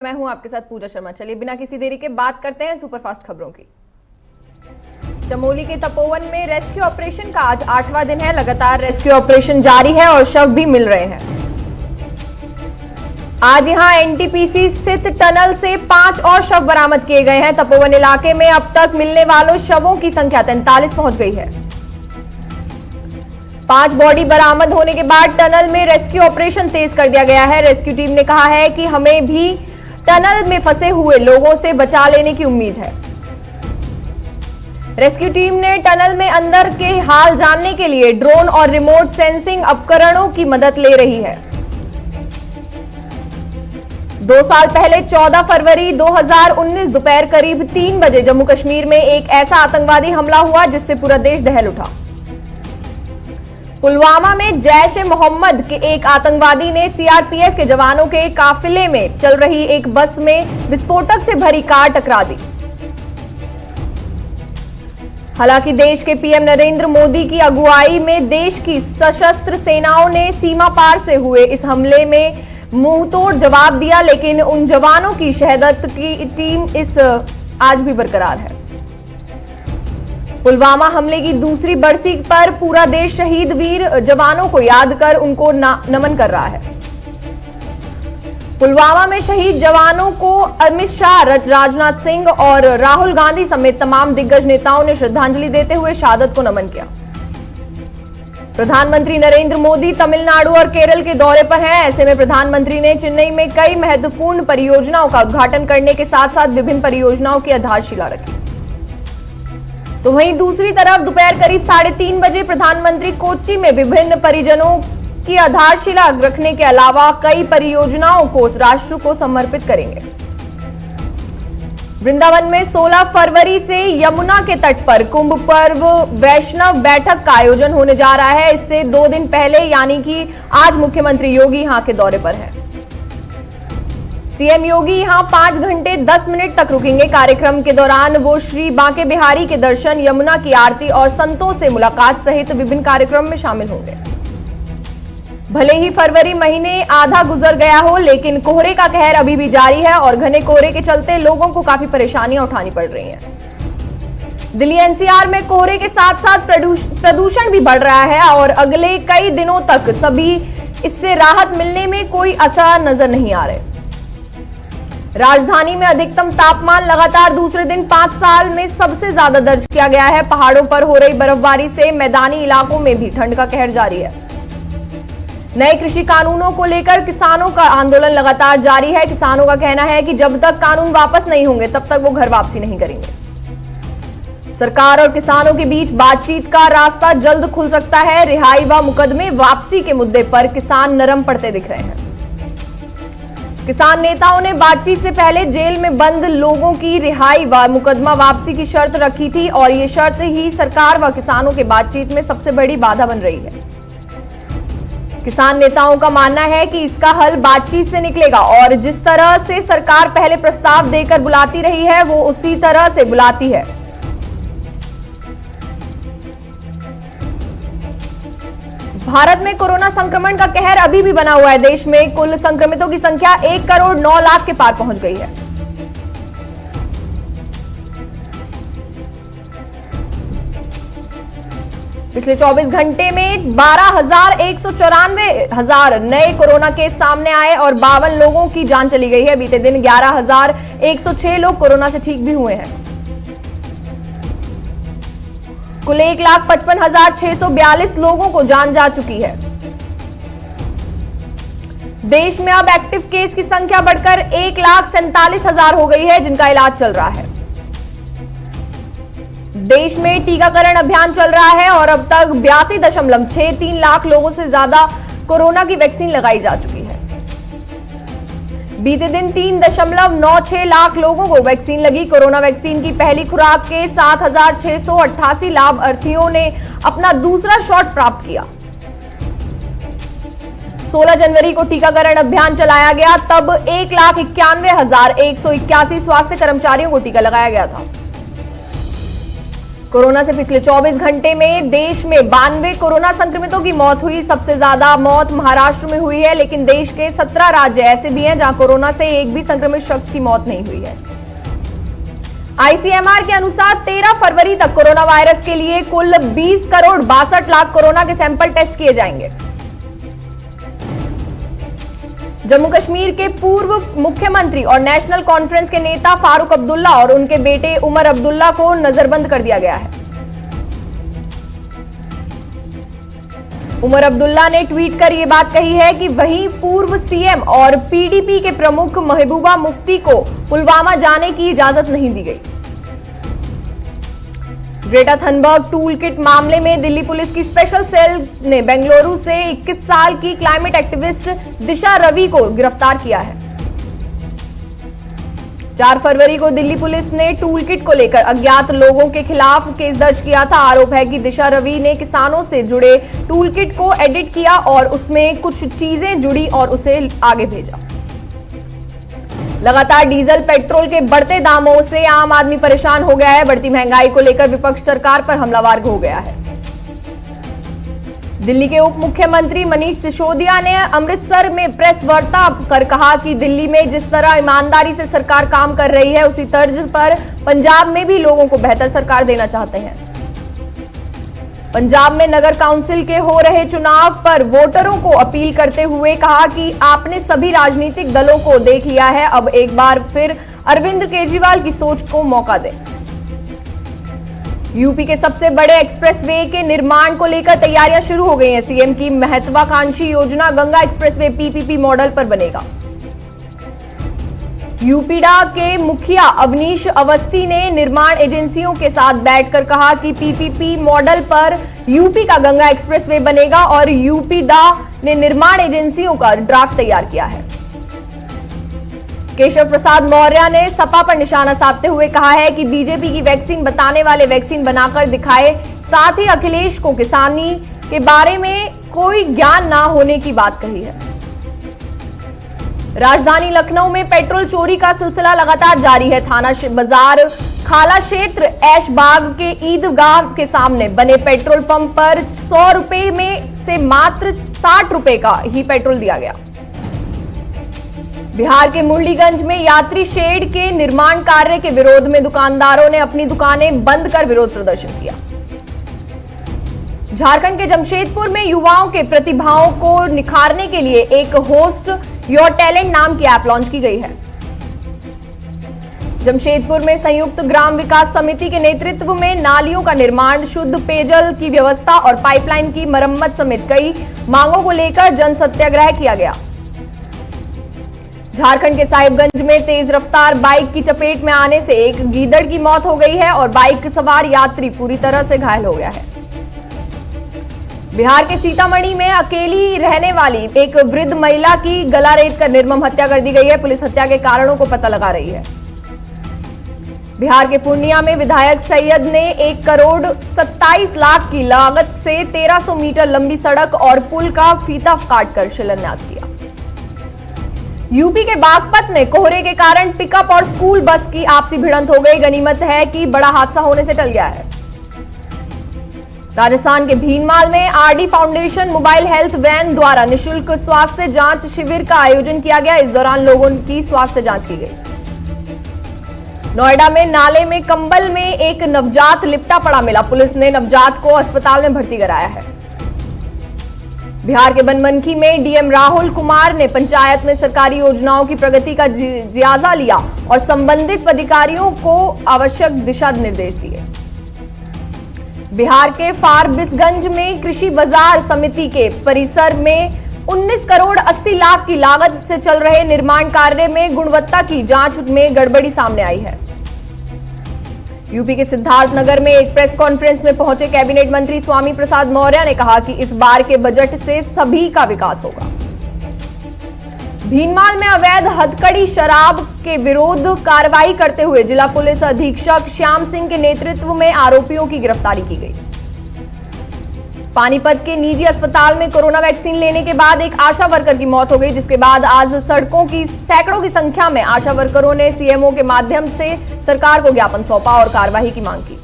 मैं हूं आपके साथ पूजा शर्मा। चलिए बिना किसी देरी के बात करते हैं सुपरफास्ट खबरों की। चमोली के तपोवन में रेस्क्यू ऑपरेशन का आज 8वां दिन है। लगातार रेस्क्यू ऑपरेशन जारी है और शव भी मिल रहे हैं। आज यहां एनटीपीसी स्थित टनल से 5 और शव बरामद किए गए हैं। तपोवन इलाके में अब तक मिलने वालों शवों की संख्या 43 पहुंच गई है। 5 बॉडी बरामद होने के बाद टनल में रेस्क्यू ऑपरेशन तेज कर दिया गया है। रेस्क्यू टीम ने कहा है कि हमें भी टनल में फंसे हुए लोगों से बचा लेने की उम्मीद है। रेस्क्यू टीम ने टनल में अंदर के हाल जानने के लिए ड्रोन और रिमोट सेंसिंग उपकरणों की मदद ले रही है। 2 साल पहले 14 फरवरी 2019 दोपहर करीब 3 बजे जम्मू कश्मीर में एक ऐसा आतंकवादी हमला हुआ जिससे पूरा देश दहल उठा। पुलवामा में जैश ए मोहम्मद के एक आतंकवादी ने सीआरपीएफ के जवानों के काफिले में चल रही एक बस में विस्फोटक से भरी कार टकरा दी। हालांकि देश के पीएम नरेंद्र मोदी की अगुवाई में देश की सशस्त्र सेनाओं ने सीमा पार से हुए इस हमले में मुंहतोड़ जवाब दिया, लेकिन उन जवानों की शहादत की टीम आज भी बरकरार है। पुलवामा हमले की दूसरी बरसी पर पूरा देश शहीद वीर जवानों को याद कर उनको नमन कर रहा है। पुलवामा में शहीद जवानों को अमित शाह, राजनाथ सिंह और राहुल गांधी समेत तमाम दिग्गज नेताओं ने श्रद्धांजलि देते हुए शहादत को नमन किया। प्रधानमंत्री नरेंद्र मोदी तमिलनाडु और केरल के दौरे पर हैं। ऐसे में प्रधानमंत्री ने चेन्नई में कई महत्वपूर्ण परियोजनाओं का उद्घाटन करने के साथ साथ विभिन्न परियोजनाओं की आधारशिला रखी। तो वहीं दूसरी तरफ दोपहर करीब 3:30 बजे प्रधानमंत्री कोच्चि में विभिन्न परियोजनाओं की आधारशिला रखने के अलावा कई परियोजनाओं को राष्ट्र को समर्पित करेंगे। वृंदावन में 16 फरवरी से यमुना के तट पर कुंभ पर्व वैष्णव बैठक का आयोजन होने जा रहा है। इससे 2 दिन पहले यानी कि आज मुख्यमंत्री योगी यहां के दौरे पर हैं। सीएम योगी यहां 5 घंटे 10 मिनट तक रुकेंगे। कार्यक्रम के दौरान वो श्री बांके बिहारी के दर्शन, यमुना की आरती और संतों से मुलाकात सहित विभिन्न कार्यक्रम में शामिल होंगे। भले ही फरवरी महीने आधा गुजर गया हो, लेकिन कोहरे का कहर अभी भी जारी है और घने कोहरे के चलते लोगों को काफी परेशानियां उठानी पड़ रही हैं। दिल्ली एनसीआर में कोहरे के साथ साथ प्रदूषण भी बढ़ रहा है और अगले कई दिनों तक सभी इससे राहत मिलने में कोई असर नजर नहीं आ रहे। राजधानी में अधिकतम तापमान लगातार दूसरे दिन 5 साल में सबसे ज्यादा दर्ज किया गया है। पहाड़ों पर हो रही बर्फबारी से मैदानी इलाकों में भी ठंड का कहर जारी है। नए कृषि कानूनों को लेकर किसानों का आंदोलन लगातार जारी है। किसानों का कहना है कि जब तक कानून वापस नहीं होंगे तब तक वो घर वापसी नहीं करेंगे। सरकार और किसानों के बीच बातचीत का रास्ता जल्द खुल सकता है। रिहाई व मुकदमे वापसी के मुद्दे पर किसान नरम पड़ते दिख रहे हैं। किसान नेताओं ने बातचीत से पहले जेल में बंद लोगों की रिहाई व मुकदमा वापसी की शर्त रखी थी और ये शर्त ही सरकार व किसानों के बातचीत में सबसे बड़ी बाधा बन रही है। किसान नेताओं का मानना है कि इसका हल बातचीत से निकलेगा और जिस तरह से सरकार पहले प्रस्ताव देकर बुलाती रही है वो उसी तरह से बुलाती है। भारत में कोरोना संक्रमण का कहर अभी भी बना हुआ है। देश में कुल संक्रमितों की संख्या 1 करोड़ 9 लाख के पार पहुंच गई है। पिछले 24 घंटे में 12,194 नए कोरोना केस सामने आए और 52 लोगों की जान चली गई है। बीते दिन 11,106 लोग कोरोना से ठीक भी हुए हैं। कुल 1,55,642 लोगों को जान जा चुकी है। देश में अब एक्टिव केस की संख्या बढ़कर 1,47,000 हो गई है जिनका इलाज चल रहा है। देश में टीकाकरण अभियान चल रहा है और अब तक 82.63 लाख लोगों से ज्यादा कोरोना की वैक्सीन लगाई जा चुकी है। बीते दिन 3.96 लाख लोगों को वैक्सीन लगी। कोरोना वैक्सीन की पहली खुराक के 7,688 लाभार्थियों ने अपना दूसरा शॉट प्राप्त किया। 16 जनवरी को टीकाकरण अभियान चलाया गया, तब 1,91,181 स्वास्थ्य कर्मचारियों को टीका लगाया गया था। कोरोना से पिछले 24 घंटे में देश में 92 कोरोना संक्रमितों की मौत हुई। सबसे ज्यादा मौत महाराष्ट्र में हुई है, लेकिन देश के 17 राज्य ऐसे भी हैं जहां कोरोना से एक भी संक्रमित शख्स की मौत नहीं हुई है। आईसीएमआर के अनुसार 13 फरवरी तक कोरोना वायरस के लिए कुल 20 करोड़ 62 लाख कोरोना के सैंपल टेस्ट किए जाएंगे। जम्मू कश्मीर के पूर्व मुख्यमंत्री और नेशनल कॉन्फ्रेंस के नेता फारूक अब्दुल्ला और उनके बेटे उमर अब्दुल्ला को नजरबंद कर दिया गया है। उमर अब्दुल्ला ने ट्वीट कर यह बात कही है कि वहीं पूर्व सीएम और पीडीपी के प्रमुख महबूबा मुफ्ती को पुलवामा जाने की इजाजत नहीं दी गई। ग्रेटा थनबर्ग टूल किट मामले में दिल्ली पुलिस की स्पेशल सेल ने बेंगलुरु से 21 साल की क्लाइमेट एक्टिविस्ट दिशा रवि को गिरफ्तार किया है। 4 फरवरी को दिल्ली पुलिस ने टूल किट को लेकर अज्ञात लोगों के खिलाफ केस दर्ज किया था। आरोप है कि दिशा रवि ने किसानों से जुड़े टूल किट को एडिट किया और उसमें कुछ चीजें जुड़ी और उसे आगे भेजा। लगातार डीजल पेट्रोल के बढ़ते दामों से आम आदमी परेशान हो गया है। बढ़ती महंगाई को लेकर विपक्ष सरकार पर हमलावर हो गया है। दिल्ली के उप मुख्यमंत्री मनीष सिसोदिया ने अमृतसर में प्रेस वार्ता कर कहा कि दिल्ली में जिस तरह ईमानदारी से सरकार काम कर रही है, उसी तर्ज पर पंजाब में भी लोगों को बेहतर सरकार देना चाहते हैं। पंजाब में नगर काउंसिल के हो रहे चुनाव पर वोटरों को अपील करते हुए कहा कि आपने सभी राजनीतिक दलों को देख लिया है, अब एक बार फिर अरविंद केजरीवाल की सोच को मौका दें। यूपी के सबसे बड़े एक्सप्रेसवे के निर्माण को लेकर तैयारियां शुरू हो गई हैं। सीएम की महत्वाकांक्षी योजना गंगा एक्सप्रेसवे पीपीपी मॉडल पर बनेगा। यूपीडा के मुखिया अवनीश अवस्थी ने निर्माण एजेंसियों के साथ बैठकर कहा कि पीपीपी मॉडल पर यूपी का गंगा एक्सप्रेसवे बनेगा और यूपीडा ने निर्माण एजेंसियों का ड्राफ्ट तैयार किया है। केशव प्रसाद मौर्य ने सपा पर निशाना साधते हुए कहा है कि बीजेपी की वैक्सीन बताने वाले वैक्सीन बनाकर दिखाए, साथ ही अखिलेश को किसानी के बारे में कोई ज्ञान ना होने की बात कही है। राजधानी लखनऊ में पेट्रोल चोरी का सिलसिला लगातार जारी है। थाना बाजार खाला क्षेत्र ऐशबाग के ईदगाह के सामने बने पेट्रोल पंप पर 100 रुपए में से मात्र 60 रुपए का ही पेट्रोल दिया गया। बिहार के मुरलीगंज में यात्री शेड के निर्माण कार्य के विरोध में दुकानदारों ने अपनी दुकानें बंद कर विरोध प्रदर्शन किया। झारखंड के जमशेदपुर में युवाओं के प्रतिभाओं को निखारने के लिए एक होस्ट योर टैलेंट नाम की ऐप लॉन्च की गई है। जमशेदपुर में संयुक्त ग्राम विकास समिति के नेतृत्व में नालियों का निर्माण, शुद्ध पेयजल की व्यवस्था और पाइपलाइन की मरम्मत समेत कई मांगों को लेकर जन सत्याग्रह किया गया। झारखंड के साहिबगंज में तेज रफ्तार बाइक की चपेट में आने से एक गीदड़ की मौत हो गई है और बाइक सवार यात्री पूरी तरह से घायल हो गया है। बिहार के सीतामढ़ी में अकेली रहने वाली एक वृद्ध महिला की गला रेत कर निर्मम हत्या कर दी गई है। पुलिस हत्या के कारणों को पता लगा रही है। बिहार के पूर्णिया में विधायक सैयद ने 1 करोड़ 27 लाख की लागत से 1300 मीटर लंबी सड़क और पुल का फीता काटकर शिलान्यास किया। यूपी के बागपत में कोहरे के कारण पिकअप और स्कूल बस की आपसी भिड़ंत हो गई। गनीमत है कि बड़ा हादसा होने से टल गया है। राजस्थान के भीनमाल में RD foundation mobile health van द्वारा निशुल्क स्वास्थ्य जांच शिविर का आयोजन किया गया। इस दौरान लोगों की स्वास्थ्य जांच की गई। नोएडा में नाले में कंबल में एक नवजात लिपटा पड़ा मिला। पुलिस ने नवजात को अस्पताल में भर्ती कराया है। बिहार के बनमनखी में डीएम राहुल कुमार ने पंचायत में सरकारी योजनाओं की प्रगति का जायजा लिया और संबंधित अधिकारियों को आवश्यक दिशा निर्देश दिए। बिहार के फारबिसगंज में कृषि बाजार समिति के परिसर में 19 करोड़ 80 लाख की लागत से चल रहे निर्माण कार्य में गुणवत्ता की जांच में गड़बड़ी सामने आई है। यूपी के सिद्धार्थनगर में एक प्रेस कॉन्फ्रेंस में पहुंचे कैबिनेट मंत्री स्वामी प्रसाद मौर्य ने कहा कि इस बार के बजट से सभी का विकास होगा। भीनमाल में अवैध हथकड़ी शराब के विरोध कार्रवाई करते हुए जिला पुलिस अधीक्षक श्याम सिंह के नेतृत्व में आरोपियों की गिरफ्तारी की गई। पानीपत के निजी अस्पताल में कोरोना वैक्सीन लेने के बाद एक आशा वर्कर की मौत हो गई, जिसके बाद आज सैकड़ों की संख्या में आशा वर्करों ने सीएमओ के माध्यम से सरकार को ज्ञापन सौंपा और कार्रवाई की मांग की।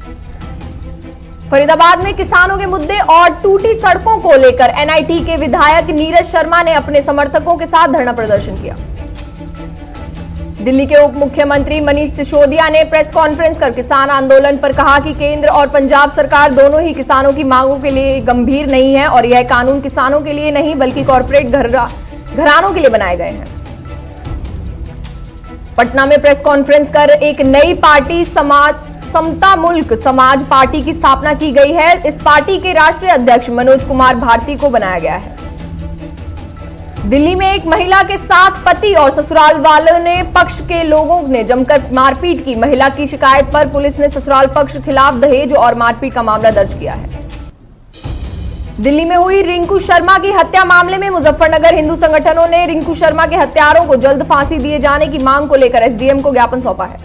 फरीदाबाद में किसानों के मुद्दे और टूटी सड़कों को लेकर एनआईटी के विधायक नीरज शर्मा ने अपने समर्थकों के साथ धरना प्रदर्शन किया। दिल्ली के उप मुख्यमंत्री मनीष सिसोदिया ने प्रेस कॉन्फ्रेंस कर किसान आंदोलन पर कहा कि केंद्र और पंजाब सरकार दोनों ही किसानों की मांगों के लिए गंभीर नहीं है और यह कानून किसानों के लिए नहीं बल्कि कॉर्पोरेट घरानों के लिए बनाए गए हैं। पटना में प्रेस कॉन्फ्रेंस कर एक नई पार्टी समता मुल्क समाज पार्टी की स्थापना की गई है। इस पार्टी के राष्ट्रीय अध्यक्ष मनोज कुमार भारती को बनाया गया है। दिल्ली में एक महिला के साथ पति और ससुराल वालों ने पक्ष के लोगों ने जमकर मारपीट की। महिला की शिकायत पर पुलिस ने ससुराल पक्ष खिलाफ दहेज और मारपीट का मामला दर्ज किया है। दिल्ली में हुई रिंकू शर्मा की हत्या मामले में मुजफ्फरनगर हिंदू संगठनों ने रिंकू शर्मा के हत्यारों को जल्द फांसी दिए जाने की मांग को लेकर एसडीएम को ज्ञापन सौंपा है।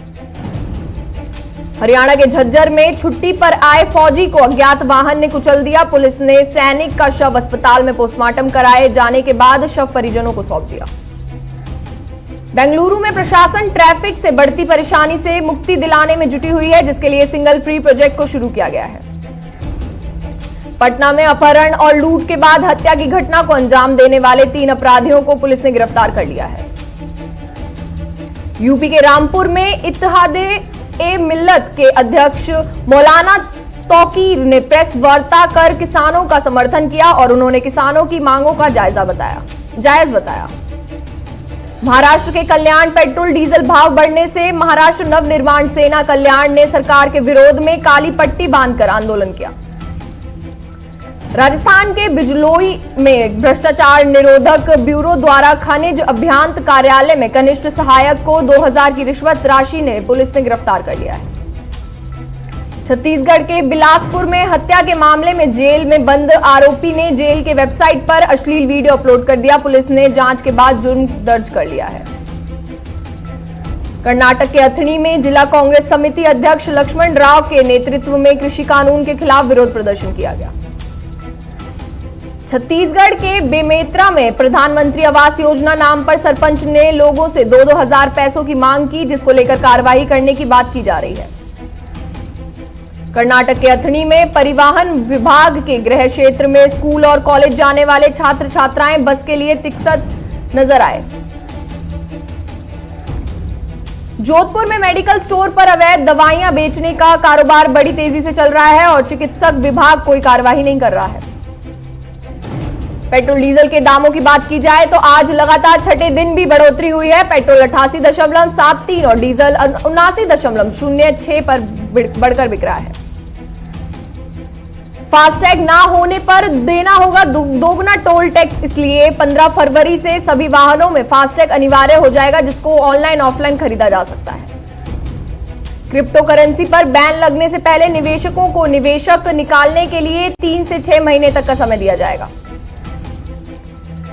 हरियाणा के झज्जर में छुट्टी पर आए फौजी को अज्ञात वाहन ने कुचल दिया। पुलिस ने सैनिक का शव अस्पताल में पोस्टमार्टम कराए जाने के बाद शव परिजनों को सौंप दिया। बेंगलुरु में प्रशासन ट्रैफिक से बढ़ती परेशानी से मुक्ति दिलाने में जुटी हुई है, जिसके लिए सिंगल फ्री प्रोजेक्ट को शुरू किया गया है। पटना में अपहरण और लूट के बाद हत्या की घटना को अंजाम देने वाले 3 अपराधियों को पुलिस ने गिरफ्तार कर लिया है। यूपी के रामपुर में इत्तेहाद-ए-मिल्लत के अध्यक्ष मौलाना तौकीर ने प्रेस वार्ता कर किसानों का समर्थन किया और उन्होंने किसानों की मांगों का जायज बताया। महाराष्ट्र के कल्याण पेट्रोल डीजल भाव बढ़ने से महाराष्ट्र नवनिर्माण सेना कल्याण ने सरकार के विरोध में काली पट्टी बांधकर आंदोलन किया। राजस्थान के बिजलोई में भ्रष्टाचार निरोधक ब्यूरो द्वारा खनिज अभियंत कार्यालय में कनिष्ठ सहायक को 2000 की रिश्वत राशि ने पुलिस ने गिरफ्तार कर लिया है। छत्तीसगढ़ के बिलासपुर में हत्या के मामले में जेल में बंद आरोपी ने जेल के वेबसाइट पर अश्लील वीडियो अपलोड कर दिया। पुलिस ने जांच के बाद जुर्म दर्ज कर लिया है। कर्नाटक के अथणी में जिला कांग्रेस समिति अध्यक्ष लक्ष्मण राव के नेतृत्व में कृषि कानून के खिलाफ विरोध प्रदर्शन किया गया। छत्तीसगढ़ के बेमेतरा में प्रधानमंत्री आवास योजना नाम पर सरपंच ने लोगों से 2-2 हजार पैसों की मांग की, जिसको लेकर कार्रवाई करने की बात की जा रही है। कर्नाटक के अथणी में परिवहन विभाग के गृह क्षेत्र में स्कूल और कॉलेज जाने वाले छात्र छात्राएं बस के लिए तिकसत नजर आए। जोधपुर में मेडिकल स्टोर पर अवैध दवाइयां बेचने का कारोबार बड़ी तेजी से चल रहा है और चिकित्सक विभाग कोई कार्रवाई नहीं कर रहा है। पेट्रोल डीजल के दामों की बात की जाए तो आज लगातार छठे दिन भी बढ़ोतरी हुई है। पेट्रोल 88.73 और डीजल 79.06 पर बढ़कर बिक रहा है। फास्टैग ना होने पर देना होगा दोगुना टोल टैक्स, इसलिए 15 फरवरी से सभी वाहनों में फास्टैग अनिवार्य हो जाएगा, जिसको ऑनलाइन ऑफलाइन खरीदा जा सकता है। क्रिप्टो करेंसी पर बैन लगने से पहले निवेशकों को निवेशक निकालने के लिए 3 से 6 महीने तक का समय दिया जाएगा।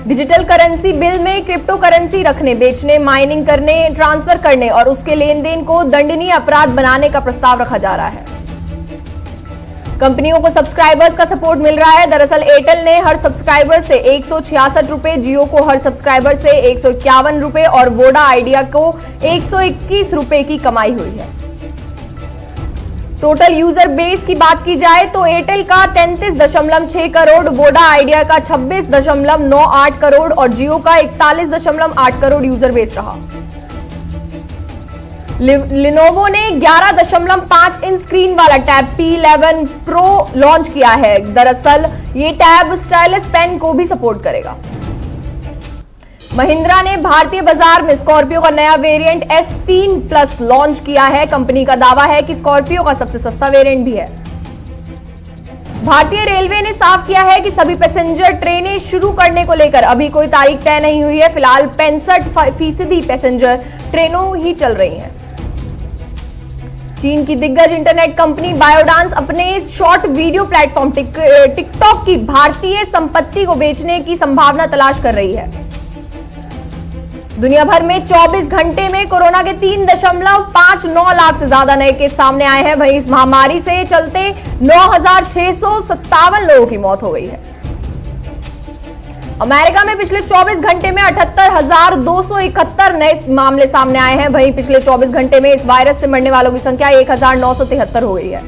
डिजिटल करेंसी बिल में क्रिप्टो करेंसी रखने, बेचने, माइनिंग करने, ट्रांसफर करने और उसके लेन देन को दंडनीय अपराध बनाने का प्रस्ताव रखा जा रहा है। कंपनियों को सब्सक्राइबर्स का सपोर्ट मिल रहा है। दरअसल एयरटेल ने हर सब्सक्राइबर से 166 रुपए, जियो को हर सब्सक्राइबर से 151 रुपए और वोडा आइडिया को 121 रुपए की कमाई हुई है। टोटल यूजर बेस की बात की जाए तो एयरटेल का 33.6 करोड़, वोडा आइडिया का 26.98 करोड़ और जियो का 41.8 करोड़ यूजर बेस रहा। लिनोवो ने 11.5 इंच स्क्रीन वाला टैब P11 Pro लॉन्च किया है। दरअसल ये टैब स्टाइलिश पेन को भी सपोर्ट करेगा। महिंद्रा ने भारतीय बाजार में स्कॉर्पियो का नया वेरिएंट S3 Plus लॉन्च किया है। कंपनी का दावा है कि स्कॉर्पियो का सबसे सस्ता वेरिएंट भी है। भारतीय रेलवे ने साफ किया है कि सभी पैसेंजर ट्रेनें शुरू करने को लेकर अभी कोई तारीख तय नहीं हुई है। फिलहाल 65% पैसेंजर ट्रेनों ही चल रही हैं। चीन की दिग्गज इंटरनेट कंपनी बायोडांस अपने शॉर्ट वीडियो प्लेटफॉर्म टिकटॉक की भारतीय संपत्ति को बेचने की संभावना तलाश कर रही है। दुनिया भर में 24 घंटे में कोरोना के 3.59 लाख से ज्यादा नए केस सामने आए हैं। वहीं इस महामारी से चलते 9,657 लोगों की मौत हो गई है। अमेरिका में पिछले 24 घंटे में 78,271 नए मामले सामने आए हैं। वहीं पिछले 24 घंटे में इस वायरस से मरने वालों की संख्या 1,973 हो गई है।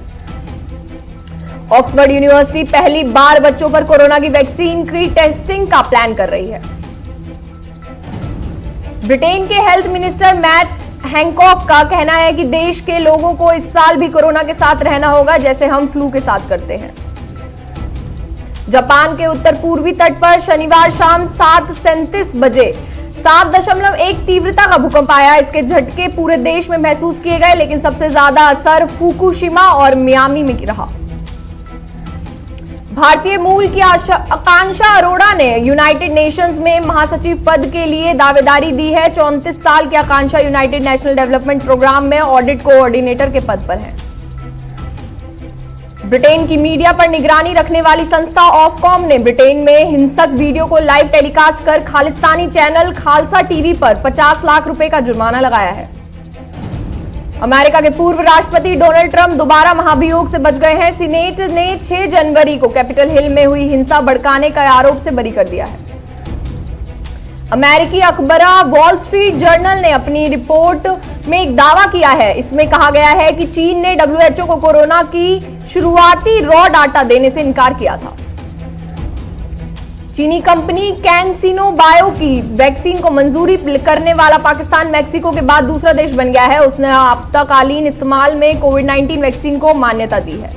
ऑक्सफोर्ड यूनिवर्सिटी पहली बार बच्चों पर कोरोना की वैक्सीन की टेस्टिंग का प्लान कर रही है। ब्रिटेन के हेल्थ मिनिस्टर मैट हैंकॉक का कहना है कि देश के लोगों को इस साल भी कोरोना के साथ रहना होगा जैसे हम फ्लू के साथ करते हैं। जापान के उत्तर पूर्वी तट पर शनिवार शाम 7:37 बजे 7.1 तीव्रता का भूकंप आया। इसके झटके पूरे देश में महसूस किए गए, लेकिन सबसे ज्यादा असर फुकुशिमा और मियामी में रहा। भारतीय मूल की आकांक्षा अरोड़ा ने यूनाइटेड नेशंस में महासचिव पद के लिए दावेदारी दी है। 34 साल की आकांक्षा यूनाइटेड नेशनल डेवलपमेंट प्रोग्राम में ऑडिट कोऑर्डिनेटर के पद पर है। ब्रिटेन की मीडिया पर निगरानी रखने वाली संस्था ऑफकॉम ने ब्रिटेन में हिंसक वीडियो को लाइव टेलीकास्ट कर खालिस्तानी चैनल खालसा टीवी पर 50 लाख रुपए का जुर्माना लगाया है। अमेरिका के पूर्व राष्ट्रपति डोनाल्ड ट्रंप दोबारा महाभियोग से बच गए हैं। सीनेट ने 6 जनवरी को कैपिटल हिल में हुई हिंसा भड़काने का आरोप से बरी कर दिया है। अमेरिकी अखबार वॉल स्ट्रीट जर्नल ने अपनी रिपोर्ट में एक दावा किया है। इसमें कहा गया है कि चीन ने WHO को कोरोना की शुरुआती रॉ डाटा देने से इनकार किया था। चीनी कंपनी कैंसिनो बायो की वैक्सीन को मंजूरी करने वाला पाकिस्तान मैक्सिको के बाद दूसरा देश बन गया है। उसने आपातकालीन इस्तेमाल में कोविड-19 वैक्सीन को मान्यता दी है।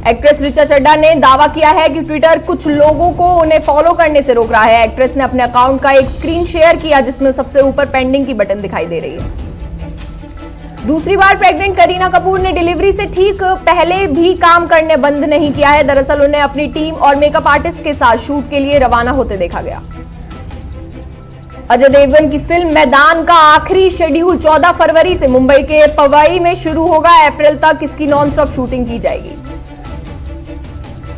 एक्ट्रेस ऋचा चड्ढा ने दावा किया है कि ट्विटर कुछ लोगों को उन्हें फॉलो करने से रोक रहा है। एक्ट्रेस ने अपने अकाउंट का एक स्क्रीन शेयर किया जिसमें सबसे ऊपर पेंडिंग की बटन दिखाई दे रही है। दूसरी बार प्रेग्नेंट करीना कपूर ने डिलीवरी से ठीक पहले भी काम करने बंद नहीं किया है। दरअसल उन्हें अपनी टीम और मेकअप आर्टिस्ट के साथ शूट के लिए रवाना होते देखा गया। अजय देवगन की फिल्म मैदान का आखिरी शेड्यूल 14 फरवरी से मुंबई के पवई में शुरू होगा। अप्रैल तक इसकी नॉनस्टॉप शूटिंग की जाएगी।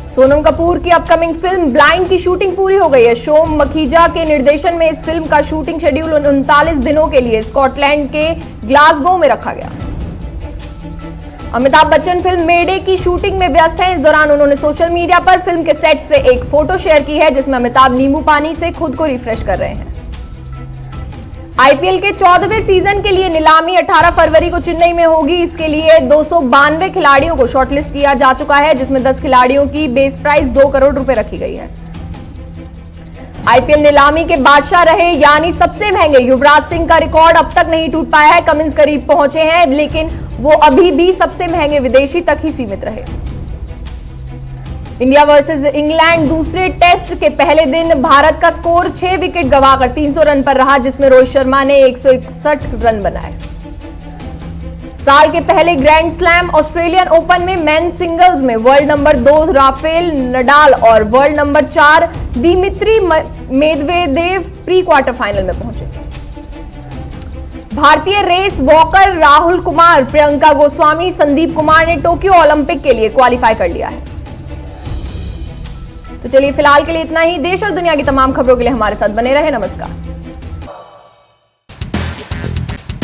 सोनम कपूर की अपकमिंग फिल्म ब्लाइंड की शूटिंग पूरी हो गई है। शोम मखीजा के निर्देशन में इस फिल्म का शूटिंग शेड्यूल 39 दिनों के लिए स्कॉटलैंड के ग्लासगो में रखा गया। अमिताभ बच्चन फिल्म मेडे की शूटिंग में व्यस्त हैं। इस दौरान उन्होंने सोशल मीडिया पर फिल्म के सेट से एक फोटो शेयर की है जिसमें अमिताभ नींबू पानी से खुद को रिफ्रेश कर रहे हैं। आईपीएल के 14वें सीजन के लिए नीलामी 18 फरवरी को चेन्नई में होगी। इसके लिए 292 खिलाड़ियों को शॉर्टलिस्ट किया जा चुका है, जिसमें 10 खिलाड़ियों की बेस प्राइस 2 करोड़ रुपए रखी गई है। आईपीएल नीलामी के बादशाह रहे यानी सबसे महंगे युवराज सिंह का रिकॉर्ड अब तक नहीं टूट पाया है। कमिंस करीब पहुंचे हैं, लेकिन वो अभी भी सबसे महंगे विदेशी तक ही सीमित रहे। इंडिया वर्सेस इंग्लैंड दूसरे टेस्ट के पहले दिन भारत का स्कोर 6 विकेट गंवाकर 300 रन पर रहा, जिसमें रोहित शर्मा ने 161 रन बनाए। साल के पहले ग्रैंड स्लैम ऑस्ट्रेलियन ओपन में मेन सिंगल्स में वर्ल्ड नंबर 2 राफेल नडाल और world number 4 Dmitry Medvedev pre quarter final में पहुंचे। भारतीय रेस वॉकर राहुल कुमार, प्रियंका गोस्वामी, संदीप कुमार ने टोक्यो ओलंपिक के लिए क्वालिफाई कर लिया है। तो चलिए फिलहाल के लिए इतना ही। देश और दुनिया की तमाम खबरों के लिए हमारे साथ बने रहे। नमस्कार।